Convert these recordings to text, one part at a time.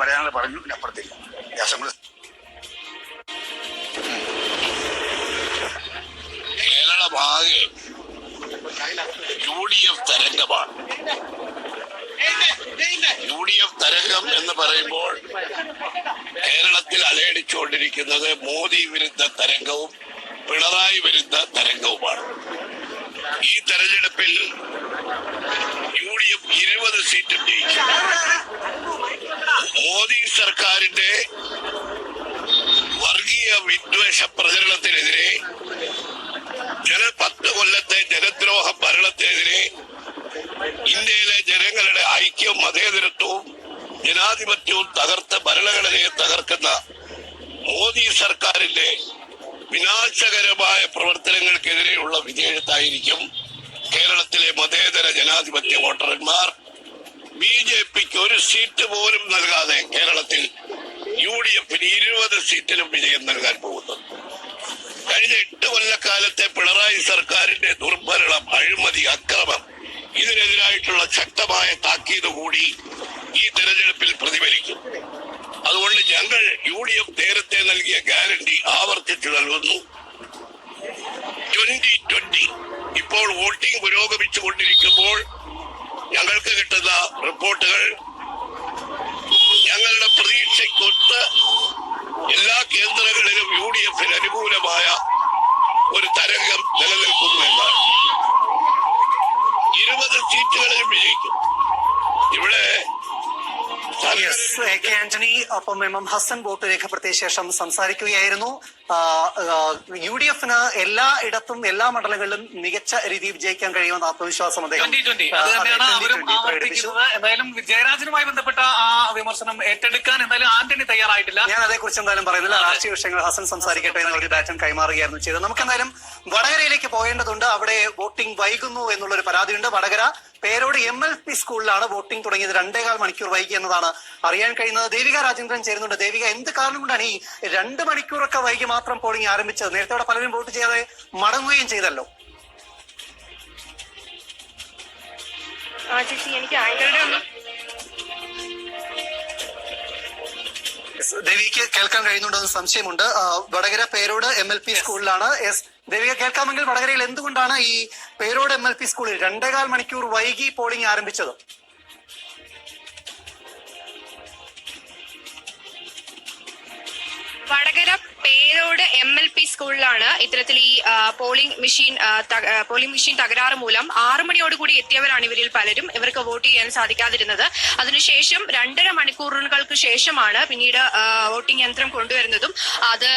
പറയാനുള്ള പറഞ്ഞു, അപ്പുറത്തില്ല assembly. കേരളമാകെ UDF തരംഗമാണ്. UDF തരംഗം എന്ന് പറയുമ്പോൾ കേരളത്തിൽ അലയടിച്ചുകൊണ്ടിരിക്കുന്നത് മോദി വിരുദ്ധ തരംഗവും പിണറായി വിരുദ്ധ തരംഗവുമാണ്. ഈ തെരഞ്ഞെടുപ്പിൽ UDF 20 സീറ്റും ജയിച്ചു. മോദി സർക്കാരിന്റെ വർഗീയ വിദ്വേഷ പ്രചരണത്തിനെതിരെ 10 കൊല്ലത്തെ ജനദ്രോഹ ഭരണത്തിനെതിരെ ഇന്ത്യയിലെ ജനങ്ങളുടെ ഐക്യവും മതേതരത്വവും ജനാധിപത്യവും തകർത്ത ഭരണഘടനയെ തകർക്കുന്ന മോദി സർക്കാരിന്റെ വിനാശകരമായ പ്രവർത്തനങ്ങൾക്കെതിരെയുള്ള വിജയത്തായിരിക്കും കേരളത്തിലെ മതേതര ജനാധിപത്യ വോട്ടർമാർ BJPക്ക് 1 സീറ്റ് പോലും നൽകാതെ കേരളത്തിൽ UDFന് 20 സീറ്റിലും വിജയം നൽകാൻ പോകുന്നത്. കഴിഞ്ഞ 8 കൊല്ലക്കാലത്തെ പിണറായി സർക്കാരിന്റെ ദുർഭരണം, അഴിമതി, അക്രമം, ഇതിനെതിരായിട്ടുള്ള ശക്തമായ താക്കീത് കൂടി ഈ തെരഞ്ഞെടുപ്പിൽ പ്രതിഫലിക്കും. അതുകൊണ്ട് ഞങ്ങൾ UDF നേരത്തെ നൽകിയ ഗ്യാരണ്ടി ആവർത്തിച്ചു നൽകുന്നു. 2020 ഇപ്പോൾ വോട്ടിംഗ് പുരോഗമിച്ചുകൊണ്ടിരിക്കുമ്പോൾ ഞങ്ങൾക്ക് കിട്ടുന്ന റിപ്പോർട്ടുകൾ ഞങ്ങളുടെ പ്രതീക്ഷയ്ക്കൊത്ത് എല്ലാ കേന്ദ്രങ്ങളിലും UDFന് അനുകൂലമായ ഒരു തരംഗം നിലനിൽക്കുന്നു എന്നാണ്. 20 സീറ്റുകളിലും വിജയിക്കും. ഇവിടെ കെ ആന്റണി ഒപ്പം MM ഹസൻ വോട്ട് രേഖപ്പെടുത്തിയ ശേഷം സംസാരിക്കുകയായിരുന്നു. UDFന് എല്ലാ ഇടത്തും എല്ലാ മണ്ഡലങ്ങളിലും മികച്ച രീതിയിൽ വിജയിക്കാൻ കഴിയുമെന്ന ആത്മവിശ്വാസം അദ്ദേഹം എന്തായാലും ജയരാജനുമായി ബന്ധപ്പെട്ട ആ വിമർശനം ഏറ്റെടുക്കാൻ എന്തായാലും ആന്റണി തയ്യാറായിട്ടില്ല. ഞാൻ അതേക്കുറിച്ച് എന്തായാലും പറയുന്നില്ല. രാഷ്ട്രീയ വിഷയങ്ങൾ ഹസൻ സംസാരിക്കട്ടെ എന്ന ഒരു ബാറ്റൺ കൈമാറുകയായിരുന്നു ചെയ്തത്. നമുക്ക് എന്തായാലും വടകരയിലേക്ക് പോകേണ്ടതുണ്ട്. അവിടെ വോട്ടിംഗ് വൈകുന്നു എന്നുള്ളൊരു പരാതിയുണ്ട്. വടകര പേരോട് MLP സ്കൂളിലാണ് വോട്ടിംഗ് തുടങ്ങിയത്. 2.25 മണിക്കൂർ വൈകി എന്നതാണ് അറിയാൻ കഴിയുന്നത്. ദേവിക രാജേന്ദ്രൻ ചേരുന്നുണ്ട്. ദേവിക, എന്ത് കാരണം കൊണ്ടാണ് ഈ 2 മണിക്കൂറൊക്കെ വൈകി മാത്രം പോളിംഗ് ആരംഭിച്ചത്? നേരത്തെ അവിടെ പലരും വോട്ട് ചെയ്യാതെ മടങ്ങുകയും ചെയ്തല്ലോ. ദേവിക്ക് കേൾക്കാൻ കഴിയുന്നുണ്ടെന്ന് സംശയമുണ്ട്. വടകര പേരോട് MLP സ്കൂളിലാണ്. ദേവിക, കേൾക്കാമെങ്കിൽ വടകരയിൽ എന്തുകൊണ്ടാണ് ഈ പേരോട് MLP സ്കൂളിൽ 2.25 മണിക്കൂർ വൈകി പോളിംഗ് ആരംഭിച്ചത്? വടകര പേരോട് MLP സ്കൂളിലാണ് ഇത്തരത്തിൽ ഈ പോളിംഗ് മെഷീൻ തകരാറ് മൂലം 6 മണിയോടുകൂടി എത്തിയവരാണ് ഇവരിൽ പലരും. ഇവർക്ക് വോട്ട് ചെയ്യാൻ സാധിക്കാതിരുന്നത്. അതിനുശേഷം 2.5 മണിക്കൂറുകൾക്ക് ശേഷമാണ് പിന്നീട് വോട്ടിംഗ് യന്ത്രം കൊണ്ടുവരുന്നതും അത്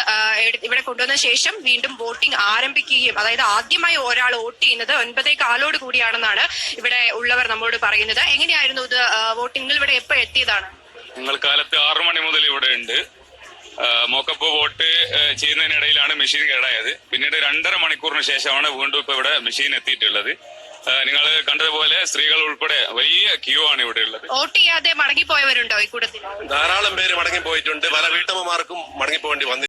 ഇവിടെ കൊണ്ടുവന്ന ശേഷം വീണ്ടും വോട്ടിംഗ് ആരംഭിക്കുകയും, അതായത് ആദ്യമായി ഒരാൾ വോട്ട് ചെയ്യുന്നത് 9:15 കൂടിയാണെന്നാണ് ഇവിടെ ഉള്ളവർ നമ്മോട് പറയുന്നത്. എങ്ങനെയായിരുന്നു ഇത് വോട്ടിംഗ്? ഇവിടെ എപ്പോ എത്തിയതാണ്? നിങ്ങൾ കാലത്ത് 6 മണി മുതൽ ഇവിടെ ഉണ്ട്. മോക്കപ്പ് വോട്ട് ചെയ്യുന്നതിനിടയിലാണ് മെഷീൻ കേടായത്. പിന്നീട് 2.5 മണിക്കൂറിന് ശേഷമാണ് വീണ്ടും ഇപ്പൊ ഇവിടെ മെഷീൻ എത്തിയിട്ടുള്ളത്. നിങ്ങൾ കണ്ടതുപോലെ സ്ത്രീകൾ ഉൾപ്പെടെ വലിയ ക്യൂ ആണ് ഇവിടെ ഉള്ളത്. വോട്ട് ചെയ്യാതെ മടങ്ങിപ്പോയവരുണ്ടോ ഈ കൂട്ടത്തിൽ? ധാരാളം പേര് മടങ്ങിപ്പോയിട്ടുണ്ട്. പല വീട്ടമ്മമാർക്കും മടങ്ങിപ്പോകേണ്ടി വന്നിട്ടുണ്ട്.